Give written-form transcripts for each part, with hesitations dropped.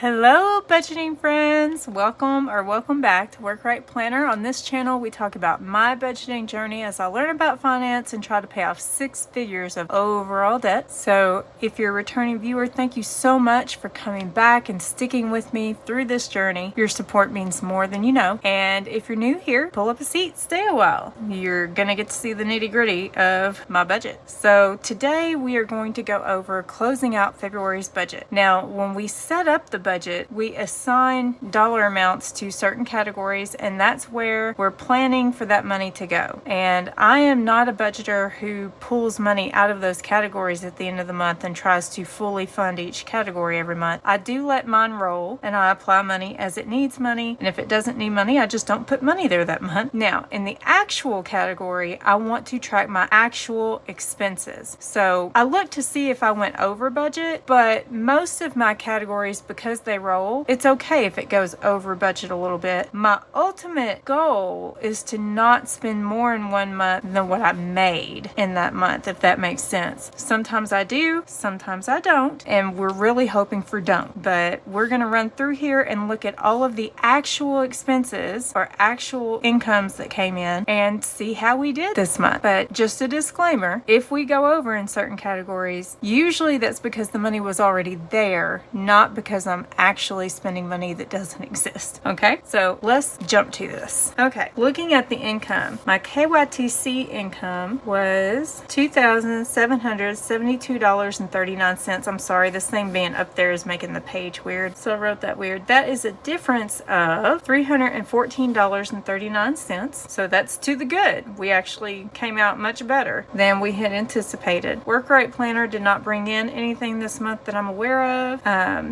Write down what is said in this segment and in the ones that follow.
Hello budgeting friends, welcome back to Work Right Planner. On this channel we talk about my budgeting journey as I learn about finance and try to pay off 6 figures of overall debt. So if you're a returning viewer, thank you so much for coming back and sticking with me through this journey. Your support means more than you know. And if you're new here, pull up a seat, stay a while. You're gonna get to see the nitty-gritty of my budget. So today we are going to go over closing out February's budget. Now when we set up the budget, we assign dollar amounts to certain categories, and that's where we're planning for that money to go. And I am not a budgeter who pulls money out of those categories at the end of the month and tries to fully fund each category every month. I do let mine roll and I apply money as it needs money, and if it doesn't need money, I just don't put money there that month. Now in the actual category, I want to track my actual expenses. So I look to see if I went over budget, but most of my categories, because they roll, it's okay if it goes over budget a little bit. My ultimate goal is to not spend more in one month than what I made in that month, if that makes sense. Sometimes I do, sometimes I don't, and we're really hoping for don't. But we're going to run through here and look at all of the actual expenses or actual incomes that came in and see how we did this month. But just a disclaimer, if we go over in certain categories, usually that's because the money was already there, not because I'm actually spending money that doesn't exist. Okay, so let's jump to this. Okay, looking at the income, my KYTC income was $2,772.39. I'm sorry, this thing being up there is making the page weird, so I wrote that weird. That is a difference of $314.39. So that's to the good. We actually came out much better than we had anticipated. Work Right Planner did not bring in anything this month that I'm aware of,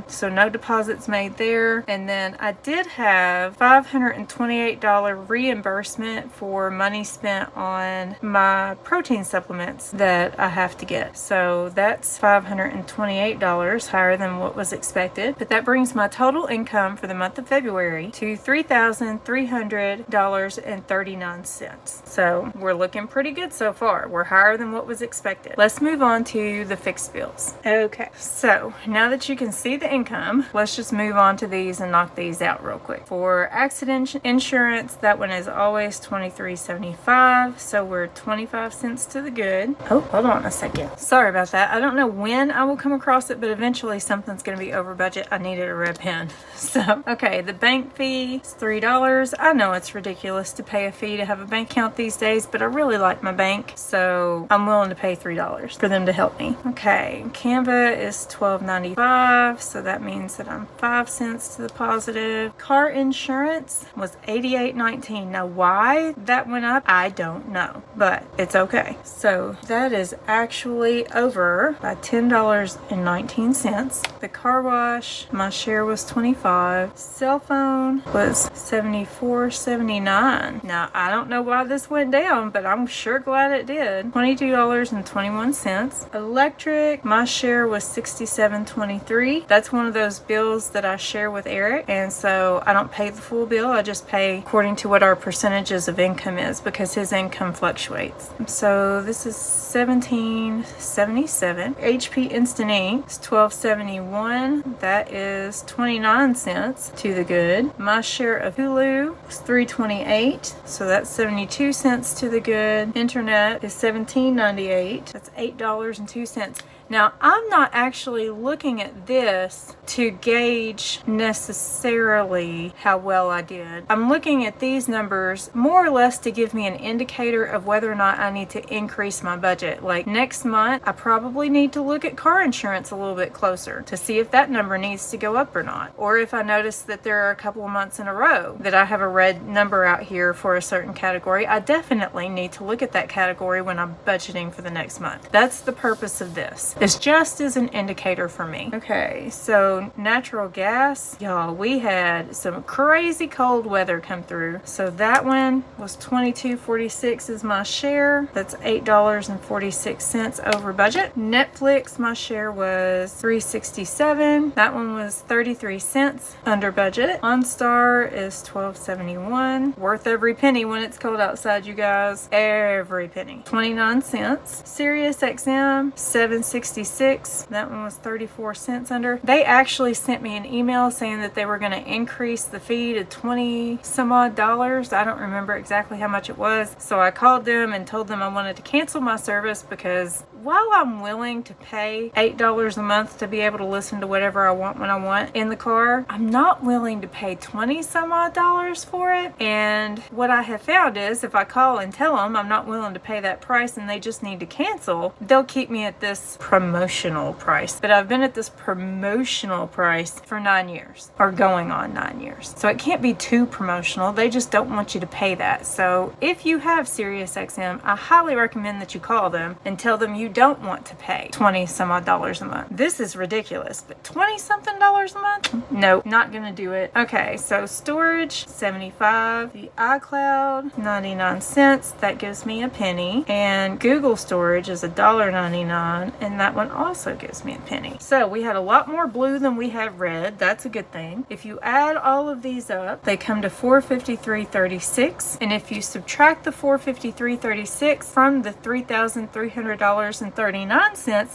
so no deposits made there. And then I did have $528 reimbursement for money spent on my protein supplements that I have to get. So that's $528 higher than what was expected. But that brings my total income for the month of February to $3,300.39. So we're looking pretty good so far. We're higher than what was expected. Let's move on to the fixed bills. Okay, so now that you can see the income, let's just move on to these and knock these out real quick. For accident insurance, that one is always $23.75, so we're 25 cents to the good. Oh, hold on a second. Sorry about that. I don't know when I will come across it, but eventually something's going to be over budget. I needed a red pen. So, okay, the bank fee is $3. I know it's ridiculous to pay a fee to have a bank account these days, but I really like my bank, so I'm willing to pay $3 for them to help me. Okay, Canva is $12.95, so that means that I'm 5 cents to the positive. Car insurance was $88.19. Now why that went up, I don't know, but it's okay. So that is actually over by $10.19. The car wash, my share was $25. Cell phone was $74.79. Now I don't know why this went down, but I'm sure glad it did. $22.21. Electric, my share was $67.23. That's one of those bills that I share with Eric, and so I don't pay the full bill. I just pay according to what our percentages of income is because his income fluctuates. So this is $17.77. HP Instant Ink is $12.71. That is 29 cents to the good. My share of Hulu is $3.28, so that's 72 cents to the good. Internet is $17.98. That's $8.02. Now, I'm not actually looking at this to gauge necessarily how well I did. I'm looking at these numbers more or less to give me an indicator of whether or not I need to increase my budget. Like next month, I probably need to look at car insurance a little bit closer to see if that number needs to go up or not. Or if I notice that there are a couple of months in a row that I have a red number out here for a certain category, I definitely need to look at that category when I'm budgeting for the next month. That's the purpose of this. It's just as an indicator for me. Okay, so natural gas, y'all, we had some crazy cold weather come through. So that one was $22.46 is my share. That's $8.46 over budget. Netflix, my share was $3.67. That one was 33 cents under budget. OnStar is $12.71. Worth every penny when it's cold outside, you guys. Every penny. 29 cents. Sirius XM, $7.60. $1.66. That one was 34 cents under. They actually sent me an email saying that they were going to increase the fee to 20 some odd dollars. I don't remember exactly how much it was. So I called them and told them I wanted to cancel my service because while I'm willing to pay $8 a month to be able to listen to whatever I want when I want in the car, I'm not willing to pay 20 some odd dollars for it. And what I have found is if I call and tell them I'm not willing to pay that price and they just need to cancel, they'll keep me at this promotional price. But I've been at this promotional price for 9 years, or going on 9 years. So it can't be too promotional. They just don't want you to pay that. So if you have SiriusXM, I highly recommend that you call them and tell them you don't want to pay 20 some odd dollars a month. This is ridiculous, but 20 something dollars a month? Nope, not gonna do it. Okay, so storage, 75. The iCloud, 99 cents. That gives me a penny. And Google storage is $1.99, and that one also gives me a penny. So we had a lot more blue than we have red. That's a good thing. If you add all of these up, they come to $453.36. And if you subtract the $453.36 from the $3,300.39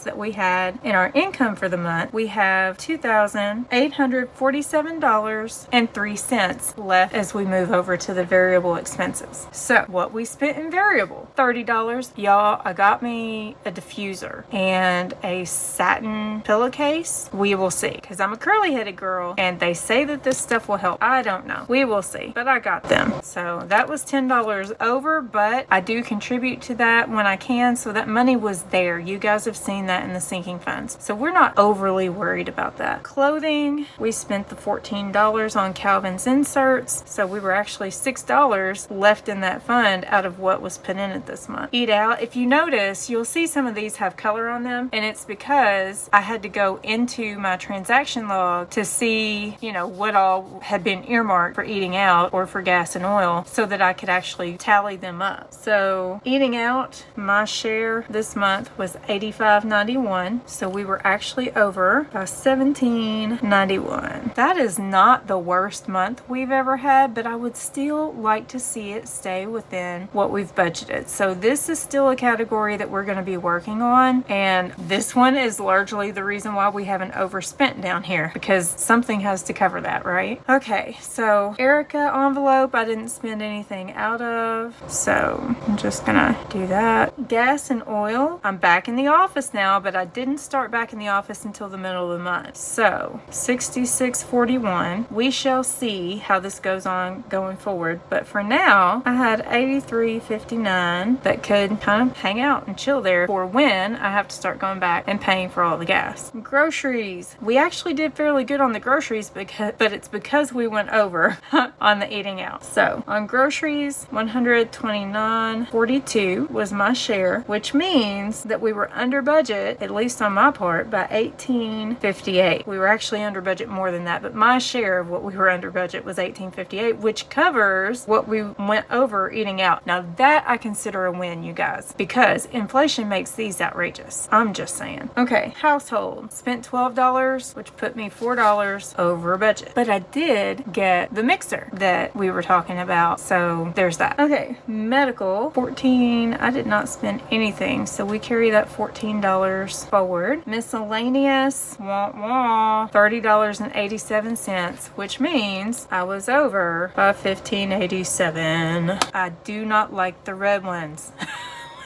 that we had in our income for the month, we have $2,847.03 left as we move over to the variable expenses. So what we spent in variable, $30. Y'all, I got me a diffuser and a satin pillowcase. We will see, because I'm a curly headed girl and they say that this stuff will help. I don't know. We will see, but I got them. So that was $10 over, but I do contribute to that when I can. So that money was there. You guys have seen that in the sinking funds. So we're not overly worried about that. Clothing, we spent the $14 on Calvin's inserts. So we were actually $6 left in that fund out of what was put in it this month. Eat out. If you notice, you'll see some of these have color on them, and it's because I had to go into my transaction log to see, you know, what all had been earmarked for eating out or for gas and oil so that I could actually tally them up. So eating out, my share this month was $85.91. So we were actually over by $17.91. That is not the worst month we've ever had, but I would still like to see it stay within what we've budgeted. So this is still a category that we're going to be working on, and this one is largely the reason why we haven't overspent down here, because something has to cover that, right? Okay, so Erica envelope, I didn't spend anything out of, so I'm just gonna do that. Gas and oil, I'm back in the office now, but I didn't start back in the office until the middle of the month. So $66.41. We shall see how this goes on going forward, but for now I had $83.59 that could kind of hang out and chill there for when I have to start going back and paying for all the gas. Groceries, we actually did fairly good on the groceries, but it's because we went over on the eating out. So on groceries, $129.42 was my share, which means that we were under budget, at least on my part, by $18.58. We were actually under budget more than that, but my share of what we were under budget was $18.58, which covers what we went over eating out. Now that I consider a win, you guys, because inflation makes these outrageous. I'm just saying. Okay, household, spent $12, which put me $4 over budget, but I did get the mixer that we were talking about, so there's that. Okay, medical, $14. I did not spend anything, so we carry that $14 forward. Miscellaneous, $30.87, which means I was over by $15.87. I do not like the red ones.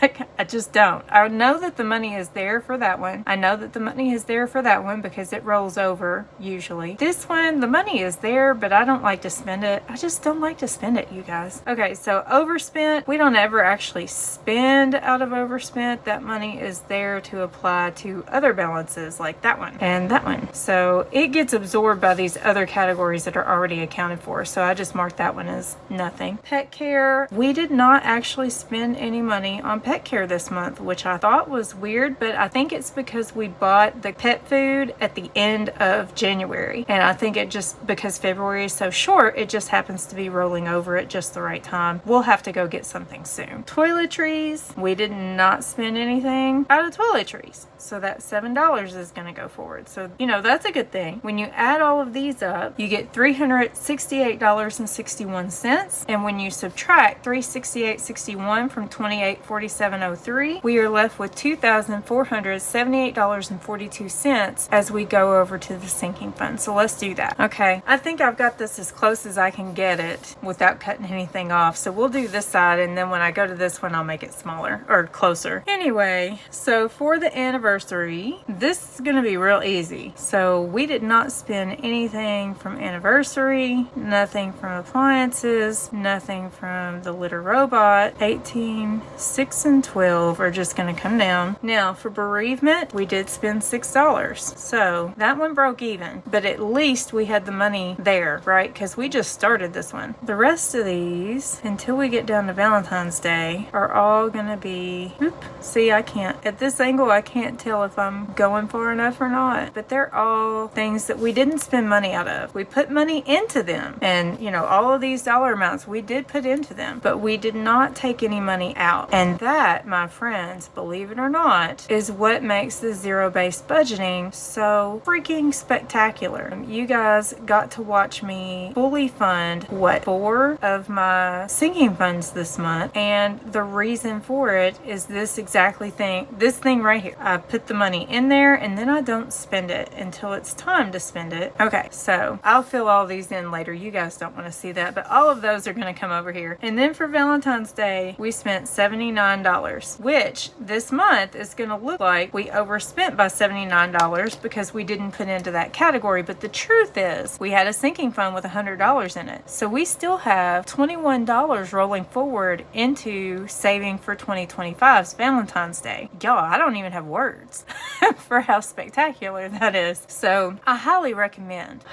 I just don't. I know that the money is there for that one. I know that the money is there for that one because it rolls over usually. This one, the money is there, but I don't like to spend it. I just don't like to spend it, you guys. Okay, so overspent. We don't ever actually spend out of overspent. That money is there to apply to other balances like that one and that one. So it gets absorbed by these other categories that are already accounted for. So I just marked that one as nothing. Pet care. We did not actually spend any money on pet care this month, which I thought was weird, but I think it's because we bought the pet food at the end of January, and I think it just, because February is so short, it just happens to be rolling over at just the right time. We'll have to go get something soon. Toiletries, we did not spend anything out of toiletries, so that $7 is going to go forward. So, you know, that's a good thing. When you add all of these up, you get $368.61, and when you subtract $368.61 from $28.47, $2,703. We are left with $2,478.42 as we go over to the sinking fund. So let's do that. Okay, I think I've got this as close as I can get it without cutting anything off. So we'll do this side, and then when I go to this one, I'll make it smaller or closer. Anyway, so for the anniversary, this is going to be real easy. So we did not spend anything from anniversary, nothing from appliances, nothing from the litter robot. 18, 6, and 12 are just going to come down. Now for bereavement, we did spend $6. So that one broke even, but at least we had the money there, right? Because we just started this one. The rest of these, until we get down to Valentine's Day, are all going to be, see, I can't, at this angle, I can't tell if I'm going far enough or not, but they're all things that we didn't spend money out of. We put money into them, and you know, all of these dollar amounts we did put into them, but we did not take any money out. And that, my friends, believe it or not, is what makes the zero-based budgeting so freaking spectacular. You guys got to watch me fully fund, what, 4 of my sinking funds this month, and the reason for it is this thing right here. I put the money in there, and then I don't spend it until it's time to spend it. Okay, so I'll fill all these in later. You guys don't want to see that, but all of those are going to come over here. And then for Valentine's Day, we spent $79, which this month is going to look like we overspent by $79 because we didn't put into that category. But the truth is, we had a sinking fund with $100 in it. So we still have $21 rolling forward into saving for 2025's Valentine's Day. Y'all, I don't even have words for how spectacular that is. So I highly recommend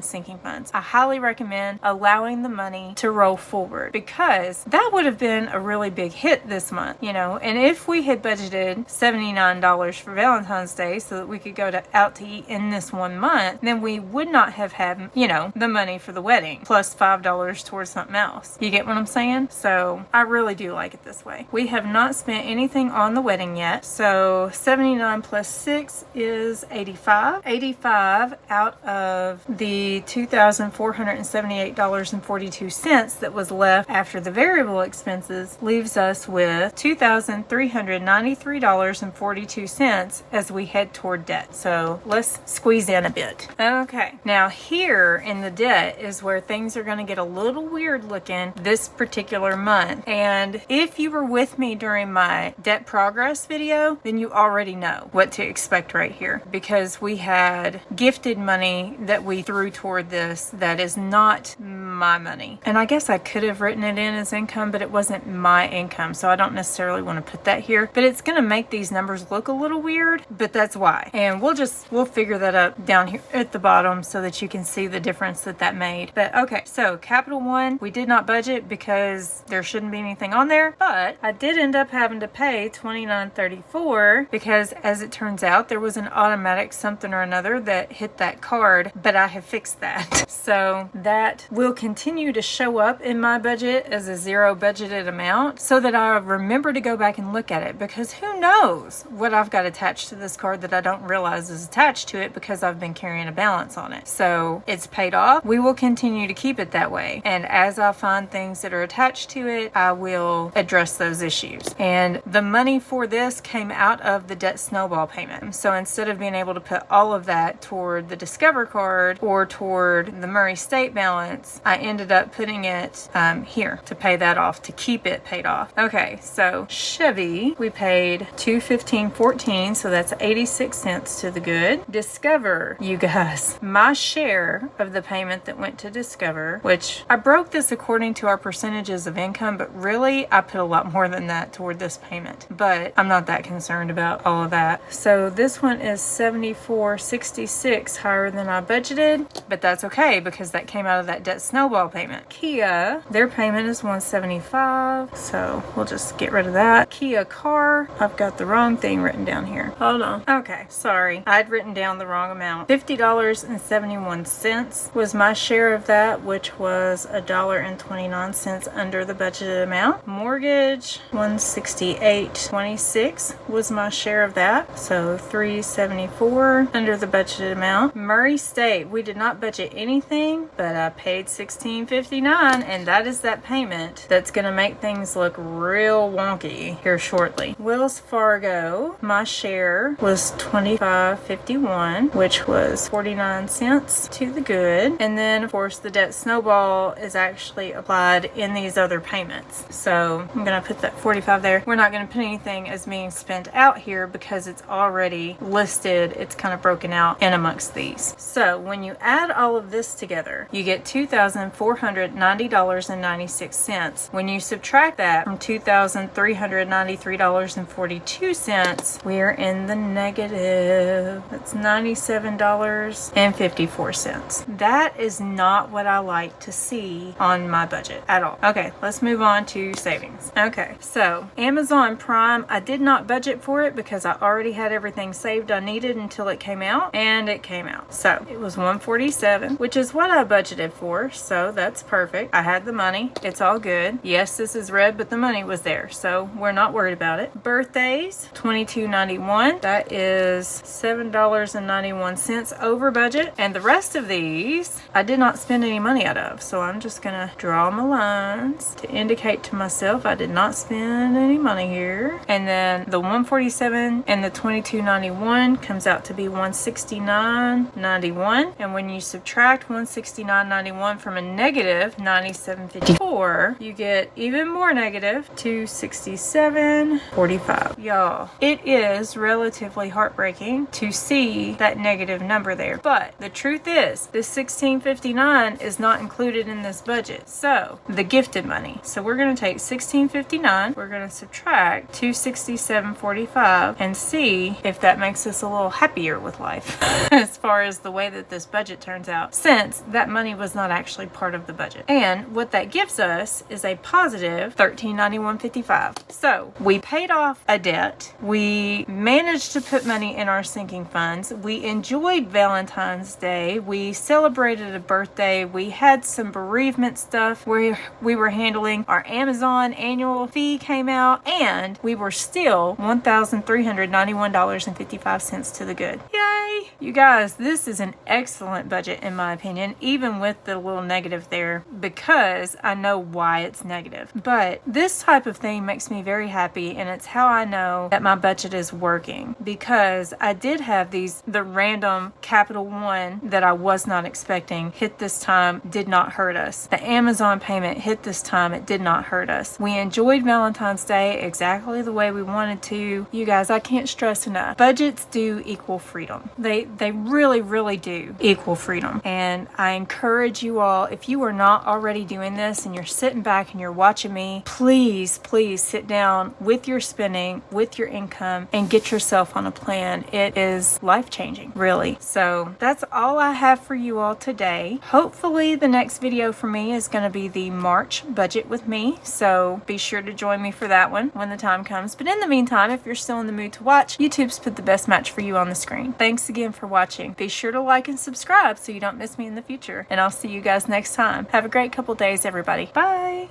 sinking funds. I highly recommend allowing the money to roll forward, because that would have been a really big hit this month, you know. And if we had budgeted $79 for Valentine's Day so that we could go out to eat in this one month, then we would not have had, you know, the money for the wedding plus $5 towards something else. You get what I'm saying? So I really do like it this way. We have not spent anything on the wedding yet. So 79 plus 6 is 85. 85 out of the $2,478.42 that was left after the variable expenses leaves us with $2,393.42 as we head toward debt. So let's squeeze in a bit. Okay, now here in the debt is where things are going to get a little weird looking this particular month. And if you were with me during my debt progress video, then you already know what to expect right here, because we had gifted money that we threw toward this that is not my money. And I guess I could have written it in as income, but it wasn't my income, so I don't necessarily want to put that here. But it's going to make these numbers look a little weird, but that's why. And we'll figure that up down here at the bottom so that you can see the difference that made. But okay, so Capital One, we did not budget because there shouldn't be anything on there, but I did end up having to pay $29.34 because, as it turns out, there was an automatic something or another that hit that card, but I have fixed that. So that will continue to show up in my budget as a zero budgeted amount so that I remember to go back and look at it, because who knows what I've got attached to this card that I don't realize is attached to it because I've been carrying a balance on it. So it's paid off. We will continue to keep it that way. And as I find things that are attached to it, I will address those issues. And the money for this came out of the debt snowball payment. So instead of being able to put all of that toward the Discover card or toward the Murray State balance, I ended up putting it here to pay that off, to keep it paid off. Okay, so Chevy, we paid $215.14, so that's 86 cents to the good. Discover, you guys, my share of the payment that went to Discover, which I broke this according to our percentages of income, but really I put a lot more than that toward this payment, but I'm not that concerned about all of that. So this one is $74.66 higher than I budgeted, but that's okay because that came out of that debt snowball payment. Kia, their payment is $175, so we'll just get rid of that. Kia car, I've got the wrong thing written down here. Hold on. Okay, sorry, I'd written down the wrong amount. $50.71 was my share of that, which was $1.29 under the budgeted amount. Mortgage, $168.26 was my share of that, so $374 under the budgeted amount. Murray State, we did not budget anything, but I paid $6 $16.59, and that is that payment that's going to make things look real wonky here shortly. Wells Fargo, my share was $25.51, which was 49 cents to the good. And then, of course, the debt snowball is actually applied in these other payments. So I'm going to put that 45 there. We're not going to put anything as being spent out here because it's already listed. It's kind of broken out in amongst these. So when you add all of this together, you get $2,490.96. When you subtract that from $2,393.42, we're in the negative. That's $97.54. That is not what I like to see on my budget at all. Okay, let's move on to savings. Okay, so Amazon Prime, I did not budget for it because I already had everything saved I needed until it came out, and it came out. So it was $147, which is what I budgeted for, so that's perfect. I had the money. It's all good. Yes, this is red, but the money was there, so we're not worried about it. Birthdays, $22.91. That is $7.91 over budget, and the rest of these I did not spend any money out of, so I'm just gonna draw my lines to indicate to myself I did not spend any money here. And then the $147 and the $22.91 comes out to be $169.91, and when you subtract $169.91 from a negative $97.54, you get even more negative, $267.45. Y'all, it is relatively heartbreaking to see that negative number there, but the truth is this $16.59 is not included in this budget. So the gifted money, so we're going to take $16.59, we're going to subtract $267.45 and see if that makes us a little happier with life as far as the way that this budget turns out, since that money was not actually part of the budget. And what that gives us is a positive $1391.55. So we paid off a debt, we managed to put money in our sinking funds, we enjoyed Valentine's Day, we celebrated a birthday, we had some bereavement stuff where we were handling, our Amazon annual fee came out, and we were still $1,391.55 to the good. Yay! You guys, this is an excellent budget in my opinion, even with the little negative there, because I know why it's negative. But this type of thing makes me very happy, and it's how I know that my budget is working, because I did have the random Capital One that I was not expecting hit this time, did not hurt us. The Amazon payment hit this time, it did not hurt us. We enjoyed Valentine's Day exactly the way we wanted to. You guys, I can't stress enough, budgets do equal freedom. They really, really do equal freedom. And I encourage you all, if you are not already doing this and you're sitting back and you're watching me, please sit down with your spending, with your income, and get yourself on a plan. It is life-changing, really. So that's all I have for you all today. Hopefully the next video for me is going to be the March budget with me, so be sure to join me for that one when the time comes. But in the meantime, if you're still in the mood to watch, YouTube's put the best match for you on the screen. Thanks again for watching. Be sure to like and subscribe so you don't miss me in the future, and I'll see you guys next time. Have a great couple days, everybody. Bye!